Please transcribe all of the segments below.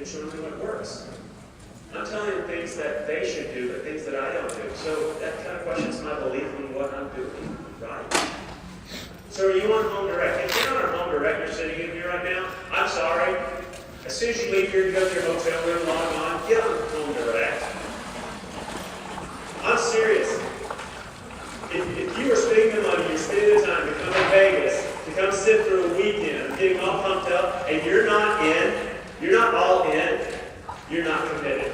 and showing them what works. I'm telling them things that they should do, but things that I don't do. So that kind of questions my belief in what I'm doing, right? So are you on home direct? If you're not on home direct, you're sitting in here right now, I'm sorry. As soon as you leave here, you go to your hotel room, log on, get on home direct. I'm serious. If you are spending the money, you're spending the time to come to Vegas, to come sit through a weekend, getting all pumped up, and you're not all in, you're not committed.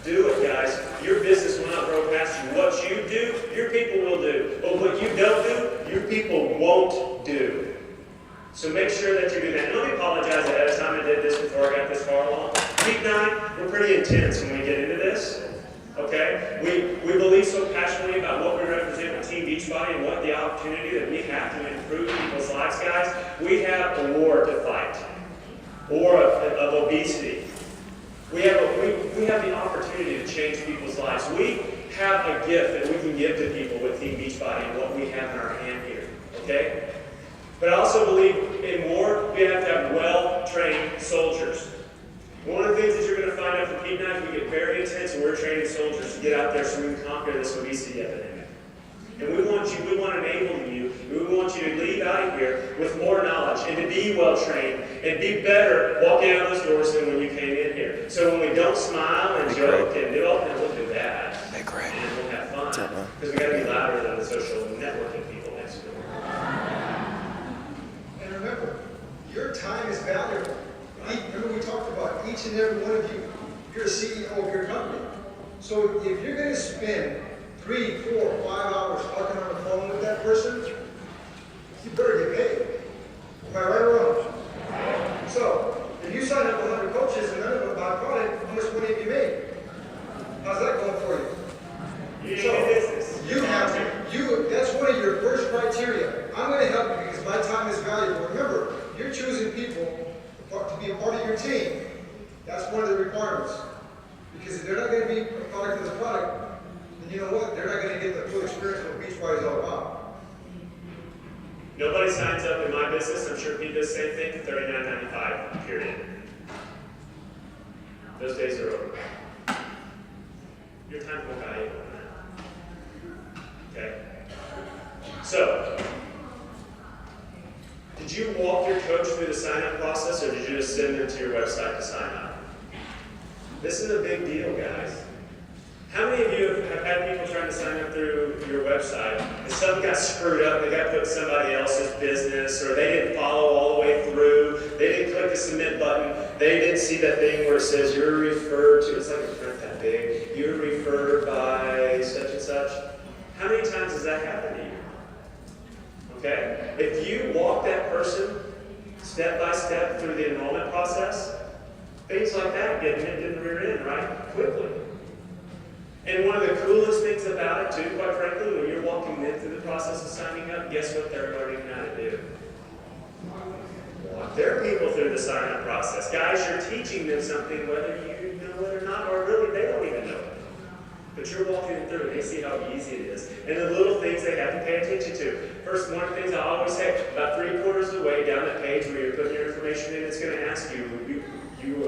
Do it, guys. Your business will not grow past you. What you do, your people will do. But what you don't do, your people won't do. So make sure that you do that. And let me apologize ahead of time. I did this before I got this far along. Week 9, we're pretty intense when we get into this. Okay? We believe so passionately about what we represent with Team Beachbody and what the opportunity that we have to improve people's lives, guys. We have a war to fight. War of obesity. We have the opportunity to change people's lives. We have a gift that we can give to people with Team Beachbody and what we have in our hand here. Okay? But I also believe in more, we have to have well-trained soldiers. One of the things that you're going to find out from Pete and I is we get very intense and we're training soldiers to get out there so we can conquer this obesity epidemic. And we want to enable you, we want you to leave out of here with more knowledge and to be well-trained and be better walking out those doors than when you came in here. So when we don't smile and joke and do all that, we'll do that. Hey, Greg. And we'll have fun. Because we got to be louder than the social networking people next door. And remember, your time is valuable. Remember we talked about each and every one of you. You're a CEO of your company. So if you're going to spend 3, 4, 5 hours talking on the phone with that person, you better get paid. Am I right or wrong? So, if you sign up 100 coaches and none of them buy product, how much money have you made? How's that going for you? You have to, that's one of your first criteria. I'm going to help you because my time is valuable. Remember, you're choosing people to be a part of your team. That's one of the requirements. Because if they're not going to be a product of the product, then you know what? They're not going to get the full experience of what Beachbody is all about. Nobody signs up in my business, I'm sure Pete does the same thing, for $39.95, period. Those days are over. Your time's more valuable than that. Okay? So, did you walk your coach through the sign-up process, or did you just send them to your website to sign up? This is a big deal, guys. How many of you have had people trying to sign up through your website, and something got screwed up, they got put in somebody else's business, or they didn't follow all the way through, they didn't click the submit button, they didn't see that thing where it says you're referred to, it's like a print that big, you're referred by such and such. How many times has that happened to you? Okay? If you walk that person step by step through the enrollment process, things like that get nipped in the rear end, right? Quickly. And one of the coolest things about it, too, quite frankly, when you're walking them through the process of signing up, guess what they're learning how to do? Walk their people through the sign-up process. Guys, you're teaching them something, whether you know it or not, or really they don't even know it. But you're walking them through, and they see how easy it is. And the little things they have to pay attention to. First, one of the things I always say, about 3/4 of the way down that page where you're putting your information in, it's going to ask you, you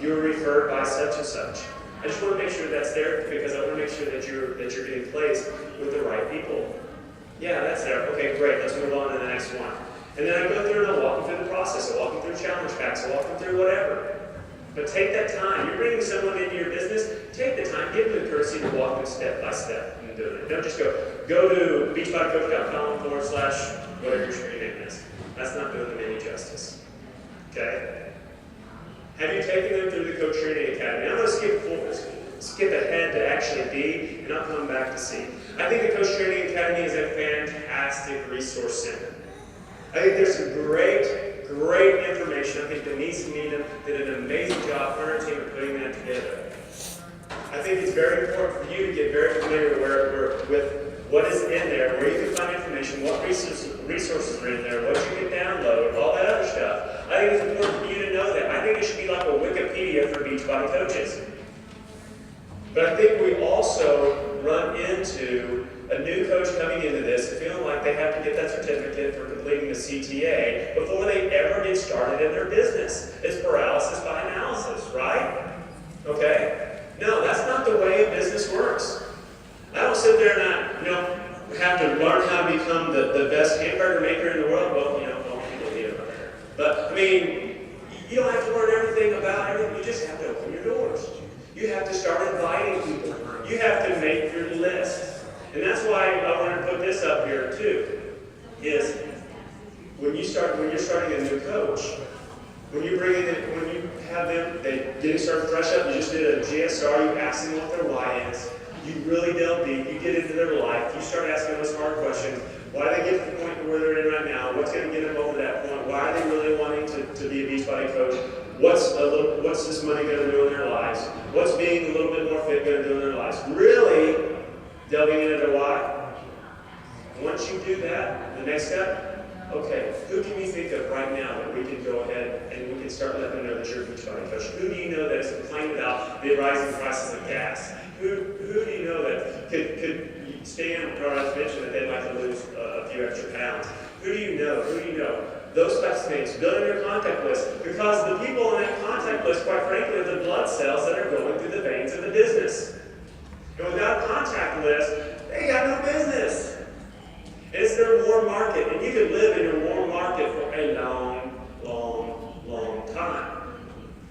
were referred by such and such. I just want to make sure that's there because I want to make sure that you're getting placed with the right people. Yeah, that's there. Okay, great. Let's move on to the next one. And then I go through and I walk them through the process. I walk them through challenge packs. I walk them through whatever. But take that time. You're bringing someone into your business. Take the time. Give them the courtesy to walk them step by step and doing it. Don't just go to beachbodycoach.com/whatever your screen name is. That's not doing them any justice. Okay? Have you taken them through the Coach Training Academy? I'm going to skip ahead to actually B, and I'll come back to C. I think the Coach Training Academy is a fantastic resource center. I think there's some great information. I think Denise and Nina did an amazing job, her and team, of putting that together. I think it's very important for you to get very familiar with what is in there, where you can find information, what resources are in there, what you can download, all that other stuff. I think it's important for you to know that. I think it should be like a Wikipedia for Beachbody coaches. But I think we also run into a new coach coming into this feeling like they have to get that certificate for completing the CTA before they ever get started in their business. It's paralysis Okay? No, that's not the way a business works. I don't sit there and have to learn how to become the best hamburger maker in the world. Well, most people do. But, I mean, you don't have to learn everything about everything. You just have to open your doors. You have to start inviting people. You have to make your list. And that's why I want to put this up here, too, is when you're starting a new coach, when you have them, they getting started fresh up, you just did a GSR, you ask them what their why is. You really delve deep, you get into their life, you start asking those hard questions. Why do they get to the point where they're in right now? What's going to get them over that point? Why are they really wanting to be a Beachbody coach? What's this money going to do in their lives? What's being a little bit more fit going to do in their lives? Really delving into their why. Once you do that, the next step, okay, who can you think of right now that we can go ahead and we can start letting them know that you're a Beachbody coach? Who do you know that is complaining about the rising prices of gas? Who do you know that could stand or mention that they'd like to lose a few extra pounds? Who do you know? Those types of things. Building your contact list. Because the people on that contact list, quite frankly, are the blood cells that are going through the veins of the business. And without a contact list, they got no business. And it's their warm market. And you can live in your warm market for a long time.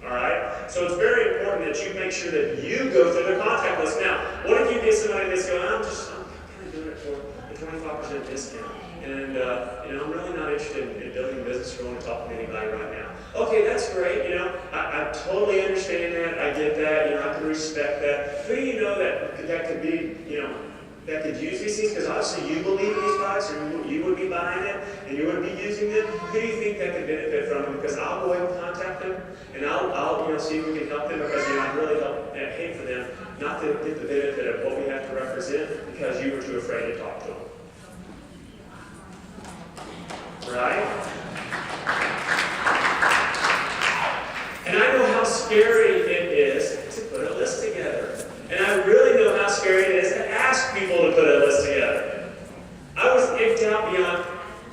Alright? So it's very important that you make sure that you go through the contact list. Now, what if you get somebody that's going, I'm kind of doing it for the 25% discount. And I'm really not interested in building a business or going to talk to anybody right now. Okay, that's great. I totally understand that. I get that. I can respect that. Who do you know that could be, that could use these things? Because obviously you believe in these products, or you would be buying it, and you would be using them. Who do you think that could benefit from them? Because I'll go ahead and contact them, and I'll see if we can help them. Because I really hate for them not to get the benefit of what we have to represent because you were too afraid to talk to them. Right? And I know how scary it is to put a list together. And I really know how scary it is to ask people to put a list together. I was icked out beyond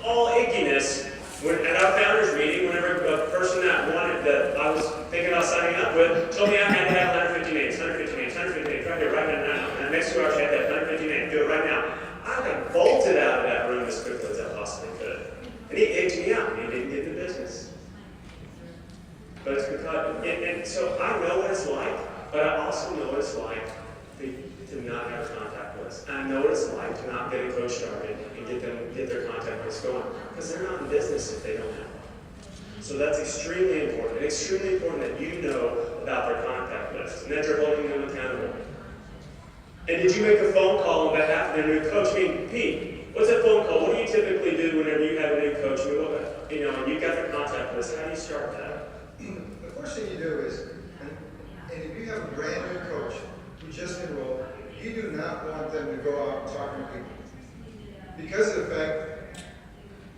all ickiness at our founders meeting whenever a person that I was thinking about signing up with told me I had to have 150 names, right here, right now. And the next 2 hours I had to have 150 names, do it right now. I bolted out of that room as quickly as I possibly could. And he icked me out, and he didn't get in the business. But it's because, and so I know what it's like, but I also know what it's like to not have a contact list. And I know what it's like to not get a coach started and get their contact list going. Because they're not in business if they don't have one. So that's extremely important. And extremely important that you know about their contact list and that you're holding them accountable. And did you make a phone call on behalf of their new coach? I mean, Pete, what's a phone call? What do you typically do whenever you have a new coach? And you've got their contact list. How do you start that? The first thing you do is, and if you have a brand new coach who just enrolled, you do not want them to go out and talk to people. Because of the fact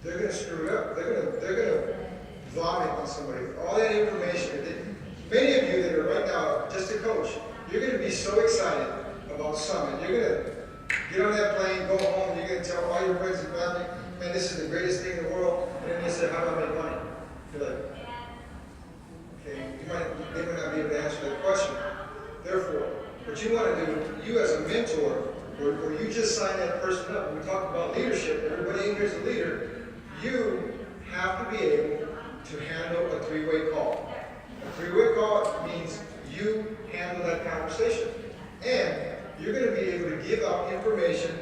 they're going to screw it up. They're going to vomit on somebody. All that information. Many of you that are right now just a coach, you're going to be so excited about Summit. You're going to get on that plane, go home, you're going to tell all your friends and family, man, this is the greatest thing in the world. And then they say, how do I make money? You're like, okay, they might not be able to answer that question. Therefore, what you want to do, you as a mentor, or you just sign that person up. When we talk about leadership, everybody in here is a leader. You have to be able to handle a three-way call. A three-way call means you handle that conversation. And you're going to be able to give out information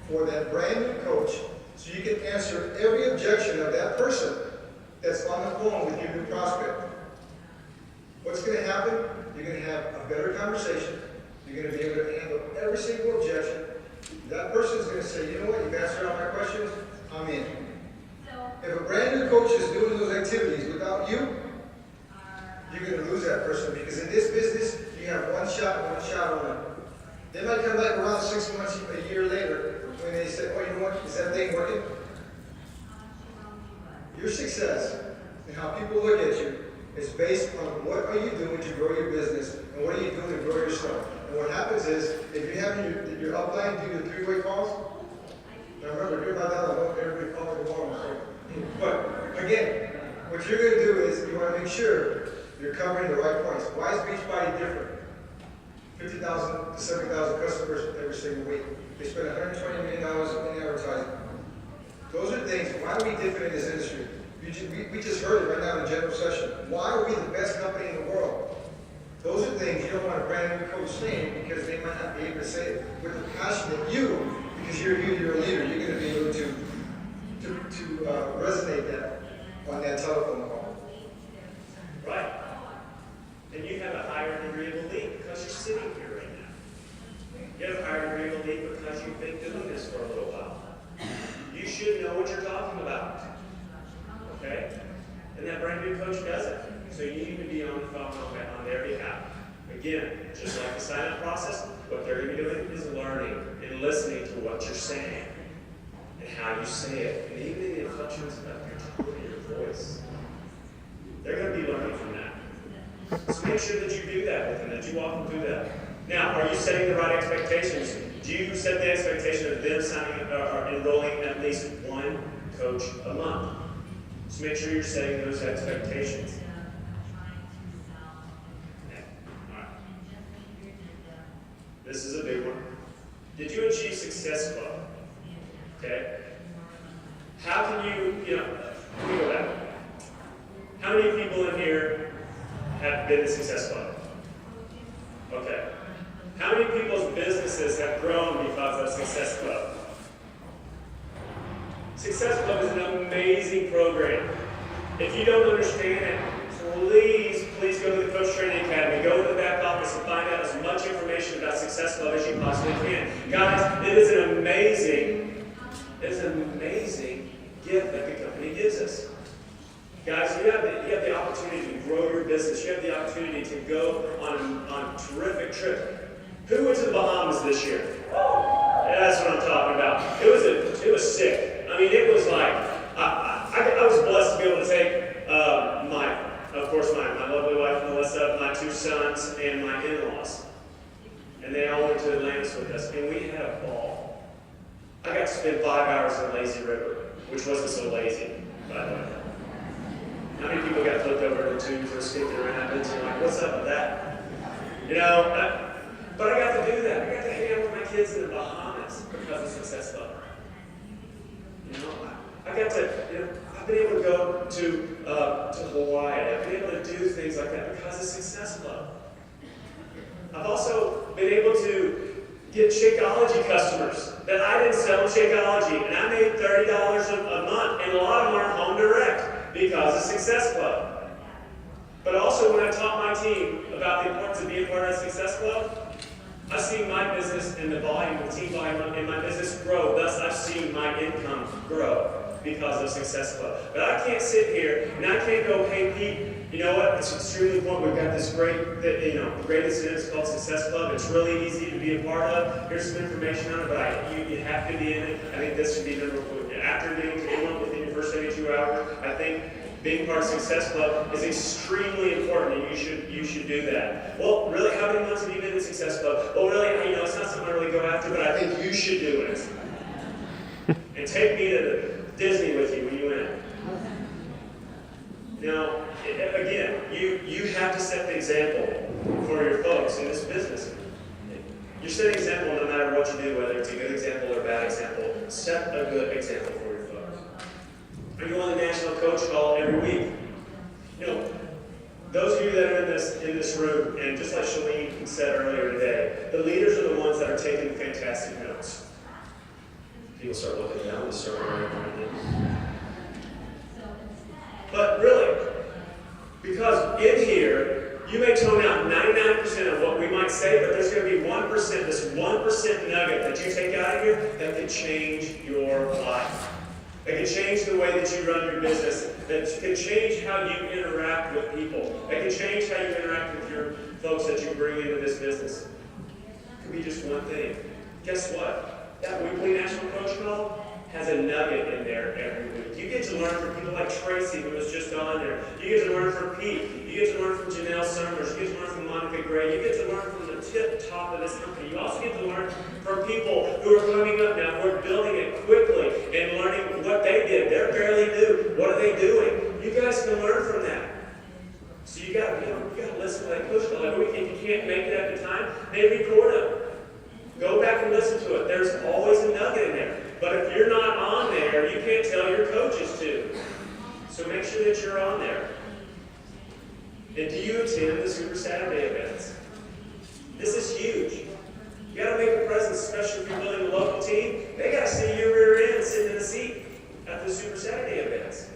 for that brand new coach so you can answer every objection of that person that's on the phone with your new prospect. What's going to happen? You're going to have a better conversation. You're going to be able to handle every single objection. That person is going to say, you know what, you've answered all my questions, I'm in. If a brand new coach is doing those activities without you, you're going to lose that person because in this business, you have one shot on them. They might come back around 6 months, a year later, when they say, oh, you know what, is that thing working? Your success and how people look at you is based on what are you doing to grow your business and what are you doing to grow yourself. And what happens is, if you're having your upline do your three-way calls, now remember, if you're about that, I want everybody calling the wall. But again, what you're going to do is you want to make sure you're covering the right points. Why is Beachbody different? 50,000 to 70,000 customers every single week. They spend $120 million in advertising. Those are things, why are we different in this industry? We just heard it right now in the general session. Why are we the best company in the world? Those are things you don't want a brand new coach saying because they might not be able to say it with the passion that you, because you're a leader, you're going to be able to resonate that on that telephone call. Right. And you have a higher degree of elite because you're sitting here right now. You have a higher degree of elite because you've been doing this for a little while. You should know what you're talking about. Okay? And that brand new coach doesn't. So you need to be on the phone on their behalf. Again, just like the sign-up process, what they're going to be doing is learning and listening to what you're saying and how you say it, and even the inflections of your tone and your voice. They're going to be learning from that. So make sure that you do that with them, that you walk them through that. Now, are you setting the right expectations? Do you set the expectation of them signing or enrolling at least one coach a month? So make sure you're setting those expectations. This is a big one. Did you achieve Success Club? Okay. How can you let me go back. How many people in here have been to Success Club? Okay. How many people's businesses have grown because of Success Club? Success Club is an amazing program. If you don't understand it, please go to the Coach Training Academy. Go to the back office and find out as much information about Success Club as you possibly can. Guys, it is an amazing gift that the company gives us. Guys, you have the opportunity to grow your business. You have the opportunity to go on a terrific trip. Who went to the Bahamas this year? Yeah, that's what I'm talking about. It was sick. I mean, it was like I was blessed to be able to take my lovely wife Melissa, my two sons, and my in-laws, and they all went to Atlantis with us, and we had a ball. I got to spend 5 hours in the lazy river, which wasn't so lazy, by the way. How many people got flipped over in the tubes or skipping around and you're like, what's up with that? But I got to do that. I got to hang out with my kids in the Bahamas because of Success Club. I got to, I've been able to go to Hawaii. I've been able to do things like that because of Success Club. I've also been able to get Shakeology customers that I didn't sell Shakeology, and I made $30 a month, and a lot of them are home direct because of Success Club. But also when I taught my team about the importance of being part of Success Club, I've seen my business and the volume, the team volume in my business grow. Thus, I've seen my income grow because of Success Club. But I can't sit here and I can't go, hey Pete, you know what? It's extremely important. We've got this great incentive called Success Club. It's really easy to be a part of. Here's some information on it, but you have to be in it. I think this should be number one. After being in within your first 72 hours, I think being part of Success Club is extremely important, and you should do that. Well, really, how many months have you been in Success Club? Well, really, it's not something I really go after, but I think you should do it. And take me to Disney with you when you win. Now, again, you have to set the example for your folks in this business. You set an example no matter what you do, whether it's a good example or a bad example. Set a good example for your folks. Are you on the National Coach Call every week? Those of you that are in this room, and just like Shalene said earlier today, the leaders are the ones that are taking fantastic notes. People start looking down the circle. But really, because in here, you may tone out 99% of what we might say, but there's going to be 1%, this 1% nugget that you take out of here that could change your life. That can change the way that you run your business. That can change how you interact with people. That can change how you interact with your folks that you bring into this business. It could be just one thing. Guess what? That weekly National Coach Call has a nugget in there every week. You get to learn from people like Tracy, who was just on there. You get to learn from Pete. You get to learn from Janelle Summers. You get to learn from Monica Gray. You get to learn from the tip top of this company. You also get to learn from people who are coming up now, who are building it quickly and learning what they did. They're barely new. What are they doing? You guys can learn from that. So you got to listen to that coach call every week. If you can't make it at the time, they record them. Go back and listen to it. There's always a nugget in there. But if you're not on there, you can't tell your coaches to. So make sure that you're on there. And do you attend the Super Saturday events? This is huge. You got to make a presence, especially if you're building a local team. They got to see your rear end sitting in the seat at the Super Saturday events.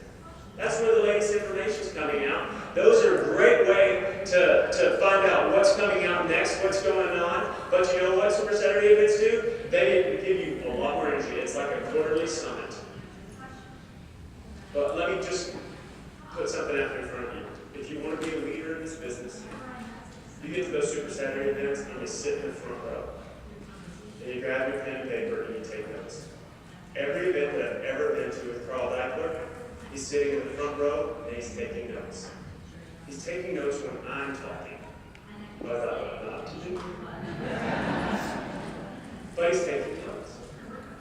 That's where the latest information is coming out. Those are a great way to find out what's coming out next, what's going on. But you know what Super Saturday events do? They give you a lot more energy. It's like a quarterly summit. But let me just put something out there in front of you. If you want to be a leader in this business, you get to those Super Saturday events and you sit in the front row. And you grab your pen and paper and you take notes. Every event that I've ever been to with Carl Deichler, he's sitting in the front row and he's taking notes. He's taking notes when I'm talking. But I thought, what not to do? But he's taking notes.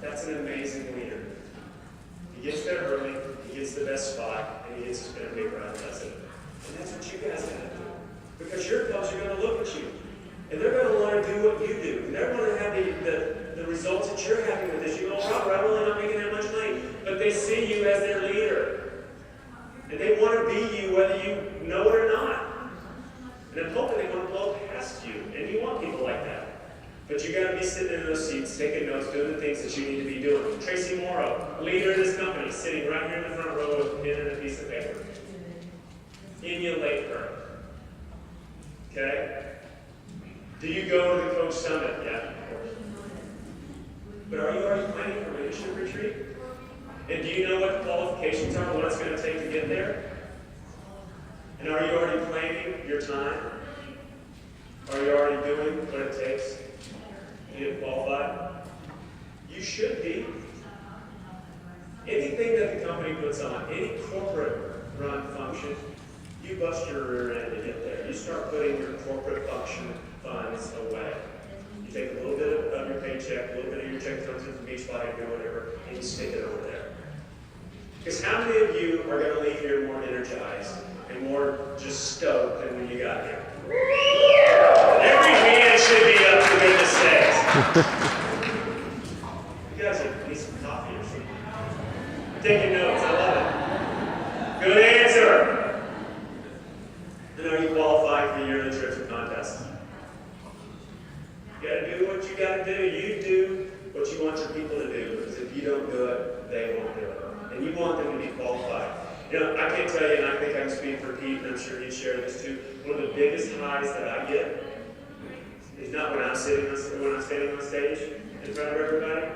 That's an amazing leader. He gets there early, he gets the best spot, and he gets his pen and paper out and does it. And that's what you guys got to do. Because your coaches are going to look at you. And they're going to want to do what you do. And they're going to have the results that you're having with this. You go, Robert, I'm really not making that much money. But they see you as their leader. And they want to be you whether you know it or not. And I'm hoping they want to blow past you. And you want people like that. But you got to be sitting in those seats, taking notes, doing the things that you need to be doing. Tracy Morrow, leader of this company, sitting right here in the front row with a pen and a piece of paper. Emulate her. Okay? Do you go to the Coach Summit? Yeah, of course. But are you already planning for leadership retreat? And do you know what the qualifications are, what it's going to take to get there? And are you already planning your time? Are you already doing what it takes to get qualified? You should be. Anything that the company puts on, any corporate run function, you bust your rear end to get there. You start putting your corporate function funds away. You take a little bit of your paycheck, a little bit of your check comes into Beachbody or whatever, and you stick it over there. Because how many of you are going to leave here more energized and more just stoked than when you got here? Every hand should be up, for goodness sakes. You guys need some coffee or something. I'm taking notes. I love it. Good answer. And are you qualified for yearly trips and contests? You got to do what you got to do. You do what you want your people to do. Because if you don't do it, they won't do it. And you want them to be qualified. You know, I can't tell you, and I think I can speak for Pete, and I'm sure he'd share this too. One of the biggest highs that I get is not when I'm standing on stage in front of everybody,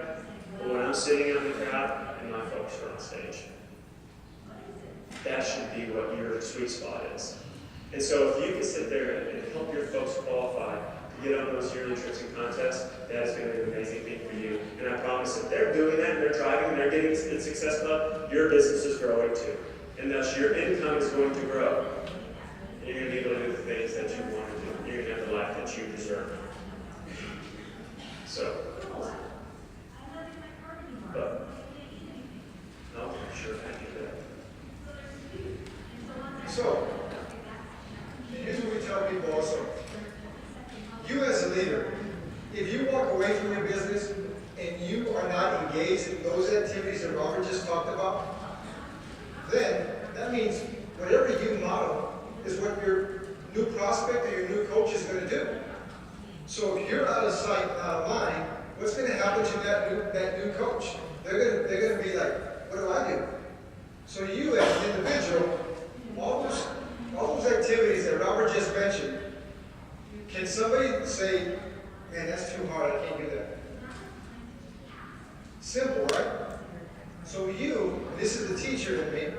but when I'm sitting out in the crowd and my folks are on stage. That should be what your sweet spot is. And so if you can sit there and help your folks qualify to get on those yearly trips and contests, that is going to be an amazing thing for you. And I promise if they're doing that and they're driving and they're getting to the Success Club, your business is growing too. And thus your income is going to grow. And you're going to be able to do the things that you want to do. You're going to have the life that you deserve. So, but, no, I'm sure I can do that. So, here's what we tell people also. You as a leader, if you walk away from your business and you are not engaged in those activities that Robert just talked about, then that means whatever you model is what your new prospect or your new coach is going to do. So if you're out of sight, out of mind, what's going to happen to that new coach? They're going to be like, what do I do? So you as an individual, all those activities that Robert just mentioned, can somebody say, man, that's too hard, I can't do that? Simple, right? So you, this is the teacher in me,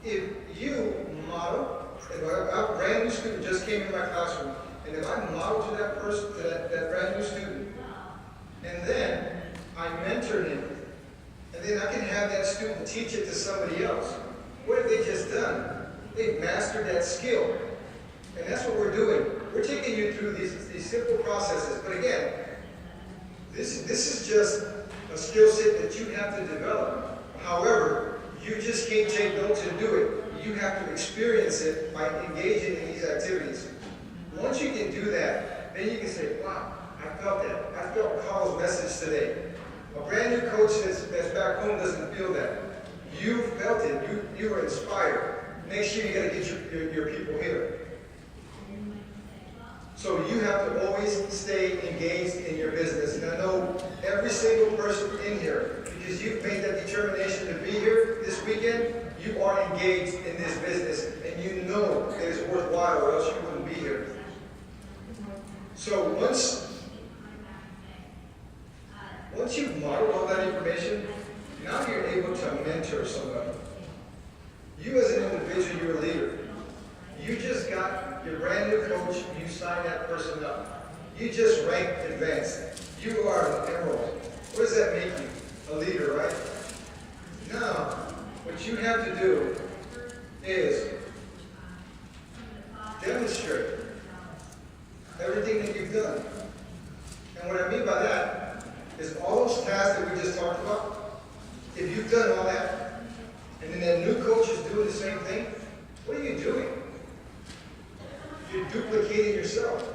if you model, if a brand new student just came in my classroom, and if I model to that person, to that brand new student, and then I mentor him, and then I can have that student teach it to somebody else, what have they just done? They've mastered that skill. And that's what we're doing. We're taking you through these simple processes. But again, this is just a skill set that you have to develop. However, you just can't take notes and do it. You have to experience it by engaging in these activities. Once you can do that, then you can say, wow, I felt that. I felt Carl's message today. A brand new coach that's back home doesn't feel that. You felt it. You were inspired. Next year you got to get your people here. So you have to always stay engaged in your business. And I know every single person in here, because you've made that determination to be here this weekend, you are engaged in this business. And you know that it's worthwhile or else you wouldn't be here. So once you've modeled all that information, now you're able to mentor somebody. You as an individual, you're a leader. You just got your brand new coach, you signed that person up. You just ranked advanced. You are an emerald. What does that make you? A leader, right? Now, what you have to do is demonstrate everything that you've done. And what I mean by that is all those tasks that we just talked about, if you've done all that, and then that new coach is doing the same thing, what are you doing? You're duplicating yourself.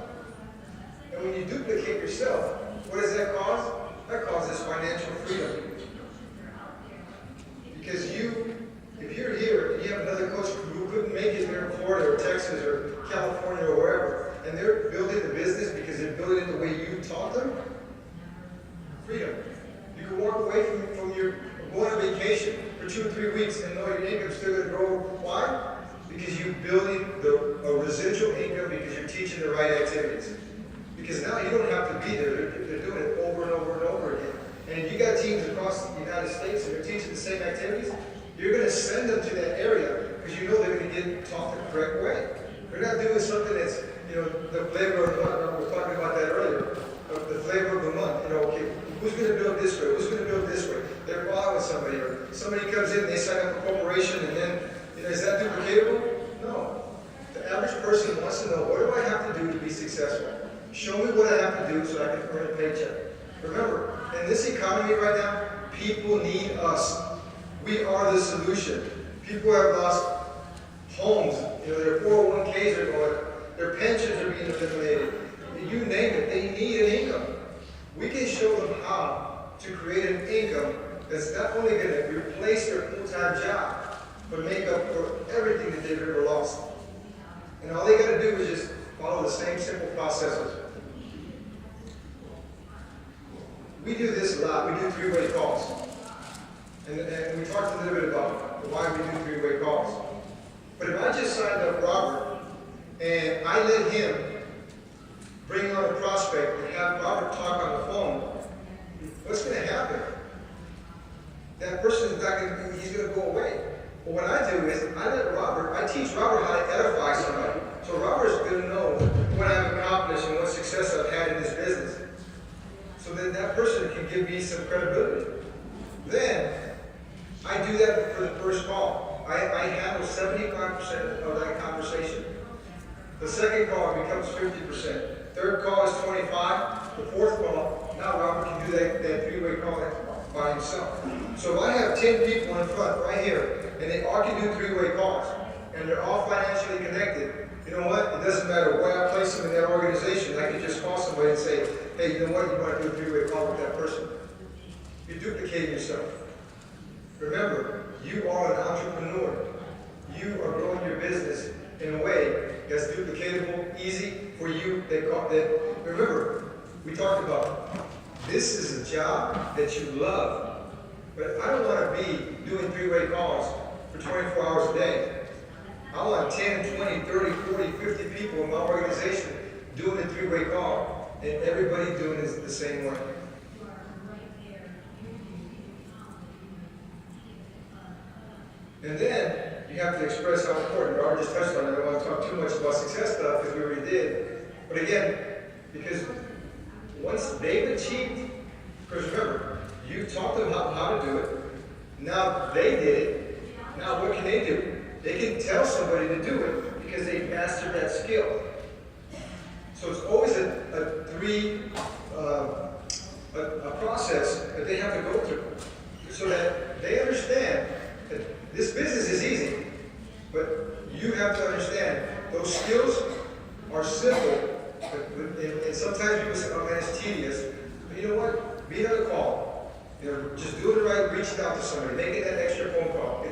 And when you duplicate yourself, what does that cause? That causes financial freedom. Because if you're here and you have another coach who couldn't make it here in Florida or Texas or California or wherever, and they're building the business because they're building it the way you taught them, freedom. You can walk away from your going on vacation for 2 or 3 weeks and know your income's still going to grow. Why? Because you're building a residual income because you're teaching the right activities. Because now you don't have to be there. They're doing it over and over and over again. And if you got teams across the United States and they're teaching the same activities, you're going to send them to that area because you know they're going to get taught the correct way. They're not doing something that's, the flavor of the month. We were talking about that earlier. The flavor of the month. Okay, who's going to build this way? Who's going to build this way? They're following somebody, or somebody comes in and they sign up a corporation, and then, is that duplicatable? No. The average person wants to know, what do I have to do to be successful? Show me what I have to do so I can earn a paycheck. Remember, in this economy right now, people need us. We are the solution. People have lost homes. Their 401ks are going. Their pensions are being eliminated. You name it, they need an income. We can show them how to create an income that's not only going to replace their full-time job, but make up for everything that they've ever lost. And all they got to do is just follow the same simple processes. We do this a lot. We do three-way calls. And we talked a little bit about why we do three-way calls. But if I just signed up Robert and I let him bring on a prospect and have Robert talk on the phone, what's going to happen? That person is not going to, he's going to go away. But what I do is I teach Robert how to edify somebody. So Robert's going to know what I've accomplished and what success I've had in this business. So then that person can give me some credibility. Then I do that for the first call. I handle 75% of that conversation. The second call becomes 50%. Third call is 25. The fourth call, now Robert can do that three-way call by himself. So if I have 10 people in front right here, and they all can do three-way calls, and they're all financially connected, you know what? It doesn't matter where I place them in that organization. I can just call somebody and say, hey, you know what? You want to do a three-way call with that person. You're duplicating yourself. Remember, you are an entrepreneur. You are growing your business in a way that's duplicatable, easy for you. Remember, we talked about this is a job that you love, but I don't want to be doing three-way calls for 24 hours a day. I want 10, 20, 30, 40, 50 people in my organization doing a three-way call, and everybody doing it the same way. And then you have to express how important. Robert just touched on it. I don't want to talk too much about success stuff because we already did. But again, because once they've achieved, because remember, you taught them how to do it. Now they did it. Now what can they do? They can tell somebody to do it because they mastered that skill. So it's always a process that they have to go through so that they understand that this business is easy, but you have to understand those skills are simple, and sometimes people say, oh man, it's tedious. But you know what? Be on a call. You know, just doing it right, reaching out to somebody, making that extra phone call.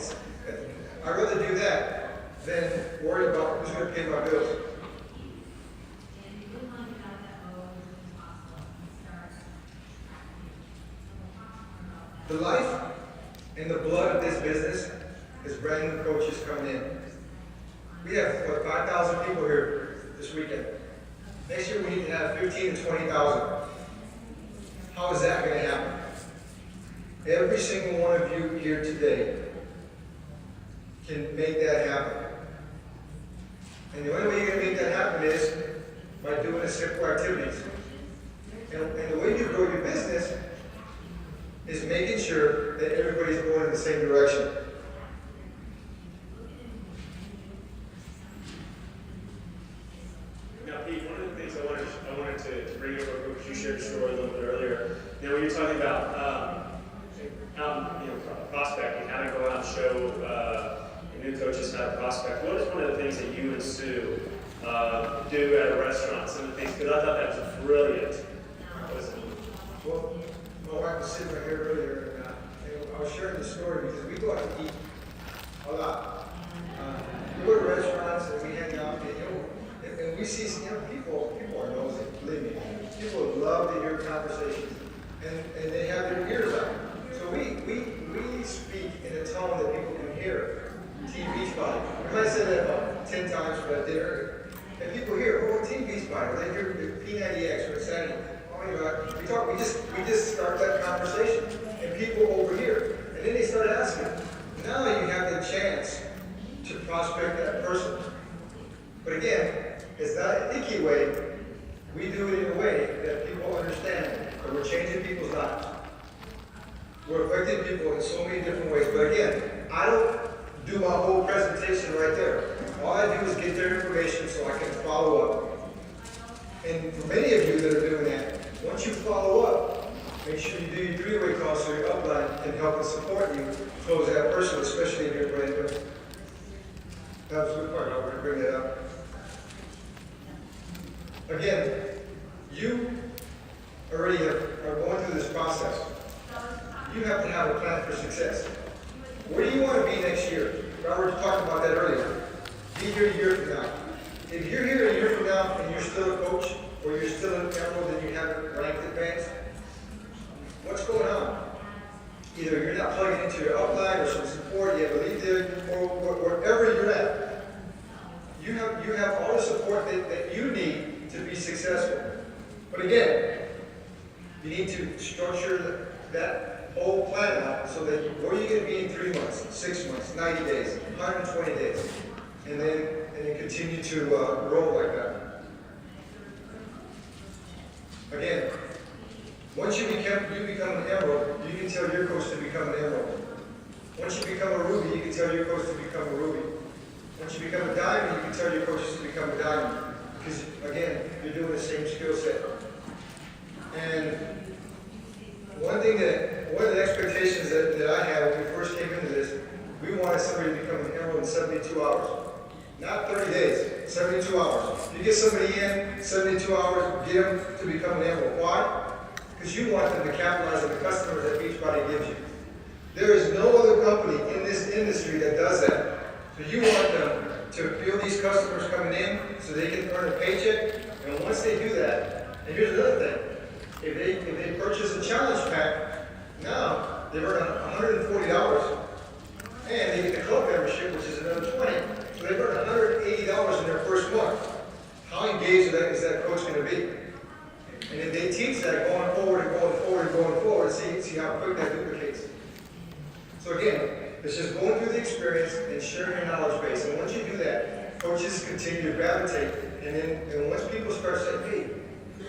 I'd rather do that than worry about who's going to pay my bills. The life and the blood of this business is brand new coaches coming in. We have, 5,000 people here this weekend. Next year we need to have 15 to 20,000. How is that going to happen? Every single one of you here today can make that happen. And the only way you're going to make that happen is by doing the simple activities. And the way you grow your business is making sure that everybody's going in the same direction. Now, Pete, one of the things I wanted to bring up, because you shared a story a little bit earlier. Now, when you're talking about prospecting, how to go out and show new coaches how to prospect, what is one of the things that you and Sue do at a restaurant? Some of the things, because I thought that was brilliant. Well, my wife was sitting right here earlier, and I was sharing the story because we go out to eat a lot. We go to restaurants and we hang out, and we see people are nosy, believe me. People love to hear conversations, and they have their ears out. So we speak in a tone that people can hear. Team Beachbody. We might say that about 10 times for that dinner. And people hear, oh, Team Beachbody. They hear P90X or Insanity. Oh my God. We just start that conversation. And people overhear. And then they start asking. Now you have the chance to prospect that person. But again, it's not an icky way. We do it in a way that people understand that we're changing people's lives. We're affecting people in so many different ways. But again, I don't do my whole presentation right there. All I do is get their information so I can follow up. And for many of you that are doing that, once you follow up, make sure you do your three-way calls so your upline can help and support you close that person, especially if you're brand new. That was a good part. I'm going to bring that up. Again, you already are going through this process. You have to have a plan for success. Where do you want to be next year? Robert talked about that earlier. Be here a year from now. If you're here a year from now and you're still a coach, or you're still an emerald and you haven't ranked advanced, what's going on? Either you're not plugging into your upline or some support, you have a lead there, or wherever you're at. You have all the support that you need to be successful. But again, you need to structure that whole plan out so that where you're going to be in 3 months, 6 months, 90 days, 120 days, and then continue to roll like that. Again, once you become an emerald, you can tell your coach to become an emerald. Once you become a ruby, you can tell your coach to become a ruby. Once you become a diamond, you can tell your coaches to become a diamond. Because again, you're doing the same skill set. And one of the expectations that I had when we first came into this, we wanted somebody to become an emerald in 72 hours. Not 30 days, 72 hours. You get somebody in, 72 hours, get them to become an emerald. Why? Because you want them to capitalize on the customers that Beachbody gives you. There is no other company in this industry that does that. So you want them to feel these customers coming in so they can earn a paycheck. And once they do that, and here's another thing. If they purchase a challenge pack, now they've earned $140, and they get the club membership, which is another $20. So they've earned $180 in their first month. How engaged is that coach going to be? And if they teach that going forward and going forward and going forward, see how quick that duplicates. So again, it's just going through the experience and sharing your knowledge base. And once you do that, coaches continue to gravitate. And once people start saying, hey,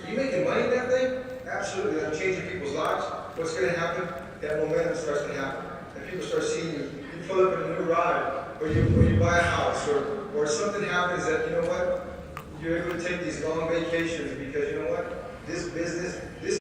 are you making money in that thing? Absolutely, I'm changing people's lives. What's going to happen? That momentum starts to happen. And people start seeing you pull up in a new ride, or you buy a house, or something happens that, you know what, you're able to take these long vacations because, you know what, this business, this